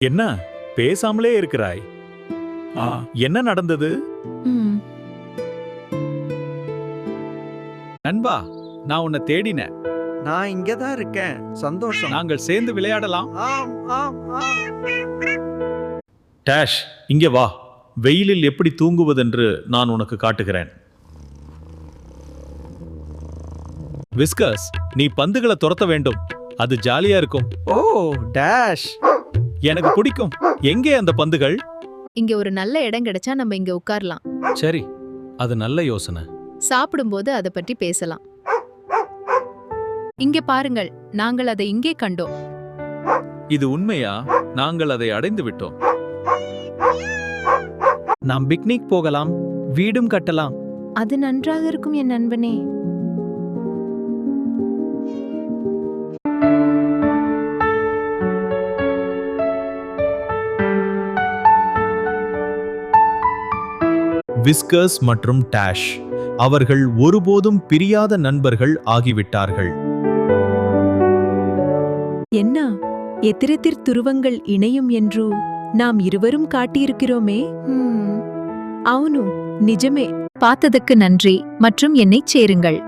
என்ன பேசாமலே இருக்கிறாய்? என்ன நடந்தது? நண்பா, நான் உன்னை தேடினேன். நான் இங்கதான் இருக்கேன். சந்தோஷம். நாங்கள் சேர்ந்து விளையாடலாம். ஆம் ஆம் ஆம். டேஷ், இங்கே வா. வெயிலில் எப்படி தூங்குவதென்று நான் உனக்கு காட்டுகிறேன். விஸ்கஸ், நீ பந்துகளை துரத்த வேண்டும். அது ஜாலியா இருக்கும். ஓ டேஷ், எனக்கு பிடிக்கும். எங்கே அந்த பந்துகள்? இங்க ஒரு நல்ல இடம் கிடைச்சா நம்ம இங்க உட்காரலாம். சரி, அது நல்ல யோசனை. சாப்பிடும்போது அதை பற்றி பேசலாம். இங்க பாருங்கள், நாங்கள் அதை இங்கே கண்டோம். இது உண்மையா? நாங்கள் அதை அடைந்து விட்டோம். நாம் பிக்னிக் போகலாம், வீடும் கட்டலாம். அது நன்றாக இருக்கும் என் நண்பனே. விஸ்கஸ் மற்றும் டேஷ் அவர்கள் ஒருபோதும் பிரியாத நண்பர்கள் ஆகிவிட்டார்கள். என்ன எத்திரெத்திர் துருவங்கள் இணையும் என்று நாம் இருவரும் காட்டியிருக்கிறோமே. ம், అవును, நிஜமே. பார்த்ததுக்கு நன்றி மற்றும் என்னைச் சேருங்கள்.